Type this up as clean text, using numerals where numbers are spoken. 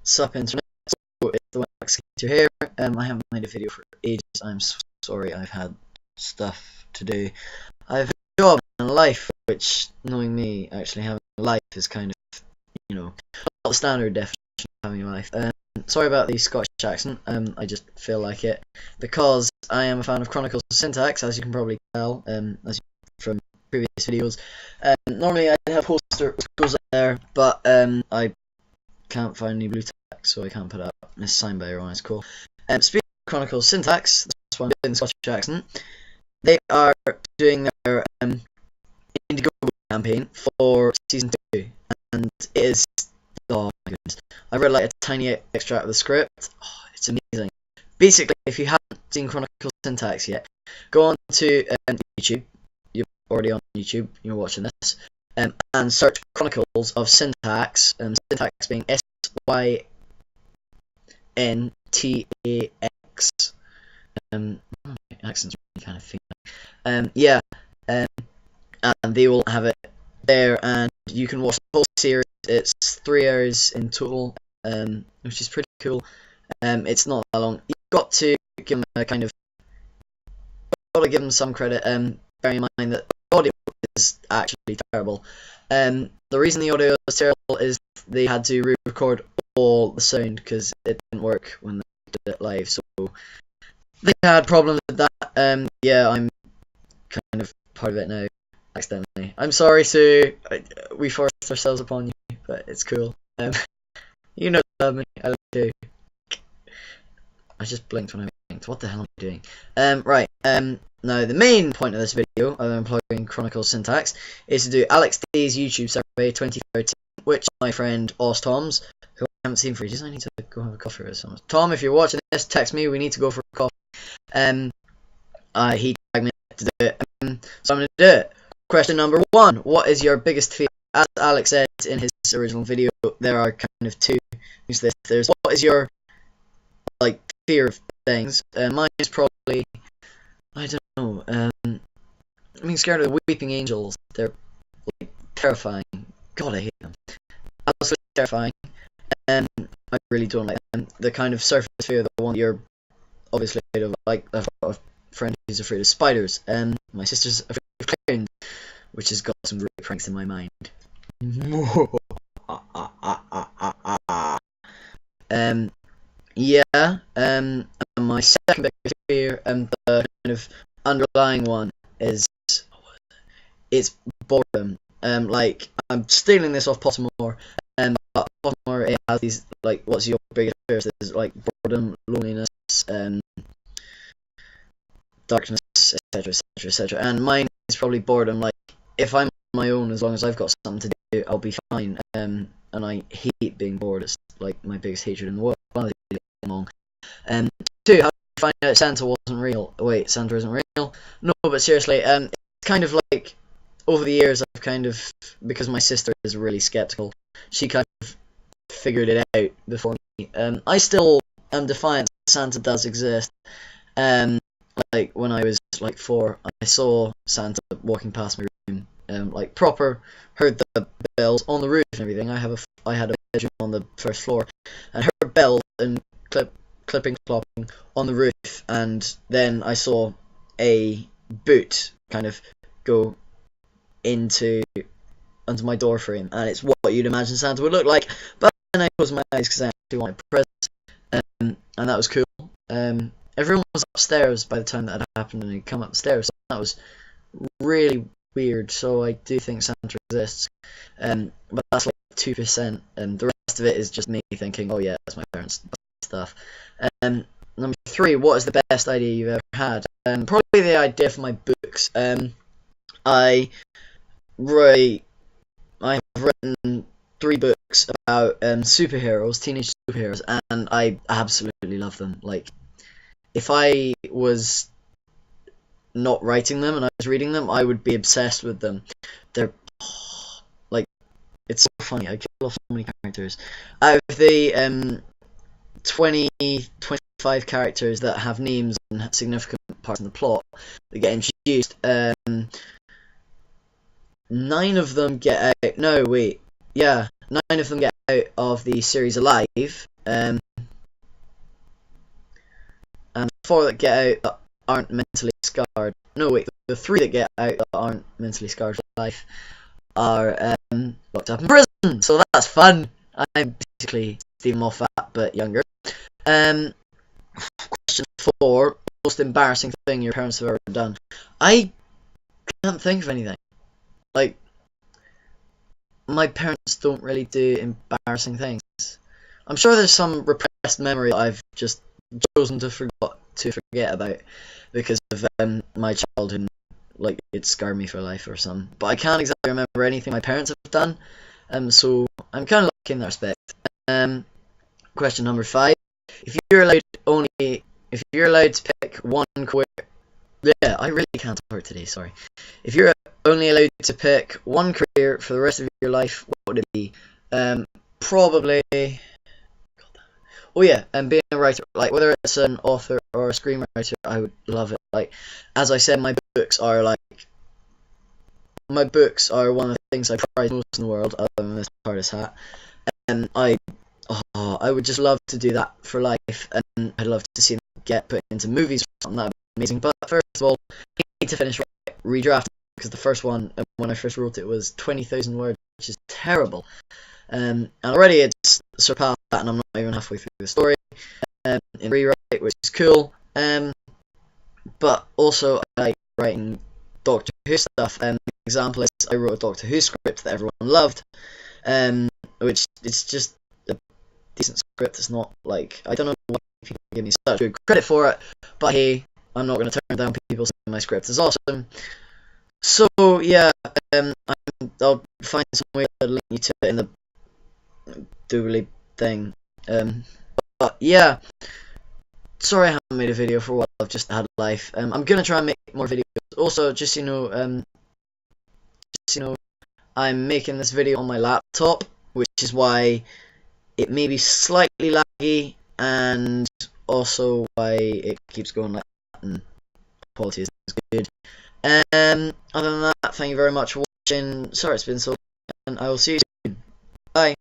Sup internet, so it's the Wax here. I haven't made a video for ages. I'm so sorry. I've had stuff to do. I've a job and a life, which, knowing me, actually having a life is kind of, not the standard definition of having a life. Sorry about the Scottish accent. I just feel like it because I am a fan of Chronicles of Syntax, as you can probably tell, from previous videos. Normally I'd have a poster which goes up there, but I can't find any blue text, so I can't put it up. It's signed by everyone. It's cool. Speaking of Chronicles Syntax, that's why I'm doing the Scottish accent. They are doing their Indiegogo campaign for season 2, and it is, oh my goodness, I read like a tiny extract of the script. Oh, it's amazing. Basically, if you haven't seen Chronicles Syntax yet, go on to YouTube. You're already on YouTube. You're watching this, and search Chronicles of Syntax. Syntax being SYNTAX. My accent's really kind of feeling. Yeah. And they will have it there, and you can watch the whole series. It's 3 hours in total, which is pretty cool. It's not that long. You've got to give them a kind of, some credit. Bearing in mind that the audio is actually terrible. The reason the audio is terrible is they had to re-record all the sound because it didn't work when they did it live. So they had problems with that. Yeah, I'm kind of part of it now. Accidentally. I'm sorry we forced ourselves upon you, but it's cool. You know love me, I love you. I just blinked when I blinked. What the hell am I doing? Right. Now the main point of this video, other than plugging Chronicles Syntax, is to do Alex D's YouTube survey 2013, which my friend Tom's, who I haven't seen for ages. I need to go have a coffee with someone. Tom, if you're watching this, text me. We need to go for a coffee. He tagged me to do it, so I'm gonna do it. Question number 1. What is your biggest fear? As Alex said in his original video, there are kind of two things. There's what is your fear of things. Mine is probably, I don't know. I'm being scared of the weeping angels. They're terrifying. God, I hate them. Absolutely terrifying. I really don't like them. The kind of surface fear, the one you're obviously afraid of. I've got a friend who's afraid of spiders. My sister's afraid of clowns, which has got some great pranks in my mind. Yeah. My second biggest fear, the kind of underlying one, is it's boredom. I'm stealing this off Pottermore, but Pottermore, it has these what's your biggest fears? There's boredom, loneliness, darkness, etc. And mine is probably boredom. If I'm on my own, as long as I've got something to do, I'll be fine. And I hate being bored. It's my biggest hatred in the world. 2. How did you find out Santa wasn't real? Wait, Santa isn't real? No, but seriously, it's kind of over the years, I've kind of, because my sister is really skeptical, she kind of figured it out before me. I still am defiant that Santa does exist. When I was 4, I saw Santa walking past my room, proper, heard the bells on the roof and everything. I had a bedroom on the first floor, and heard bells and clipping, clopping on the roof, and then I saw a boot kind of go onto my door frame, and it's what you'd imagine Santa would look like. But then I closed my eyes because I actually wanted presents, and that was cool. Everyone was upstairs by the time that had happened, and he'd come upstairs, so that was really weird. So I do think Santa exists, but that's 2%, and the rest of it is just me thinking, oh yeah, that's my parents' stuff. Number 3, what is the best idea you've ever had? Probably the idea for my books. I have written 3 books about superheroes, teenage superheroes, and I absolutely love them. If I was not writing them and I was reading them, I would be obsessed with them. They're it's so funny. I kill off so many characters. Out of the 25 characters that have names and significant parts in the plot that get introduced, 9 of them get out. No, wait. Yeah, 9 of them get out of the series alive. and 4 that get out that aren't mentally scarred. No, wait, the 3 that get out that aren't mentally scarred for life are locked up in prison. So that's fun. I'm basically Stephen Moffat, but younger. Question 4: most embarrassing thing your parents have ever done. I can't think of anything. Like, my parents don't really do embarrassing things. I'm sure there's some repressed memory that I've just chosen to forget about because of my childhood. Like, it scarred me for life or something. But I can't exactly remember anything my parents have done. So I'm kind of lucky in that respect. Question number 5: if you're allowed to pick one career, yeah, I really can't talk today. Sorry. If you're only allowed to pick one career for the rest of your life, what would it be? Probably. Oh yeah, and being a writer, like whether it's an author or a screenwriter, I would love it. Like, as I said, my books are one of the things I prize most in the world, other than this TARDIS hat. And I would just love to do that for life, and I'd love to see them get put into movies or something. That'd be amazing. But first of all, I need to finish redrafting, because the first one, when I first wrote it, was 20,000 words, which is terrible. And already it's surpassed that, and I'm not even halfway through the story in rewrite, which is cool. But also I like writing Doctor Who stuff. An example is I wrote a Doctor Who script that everyone loved, which it's just a decent script. It's not like, I don't know why people give me such good credit for it, but hey, I'm not going to turn down people saying my script is awesome. So yeah, I'll find some way to link you to it in the doobly thing. But yeah, sorry I haven't made a video for a while. I've just had life. I'm gonna try and make more videos. Also, just so you know, I'm making this video on my laptop, which is why it may be slightly laggy, and also why it keeps going like that, and quality isn't as good. Other than that, thank you very much for watching. Sorry it's been so long, and I will see you soon. Bye.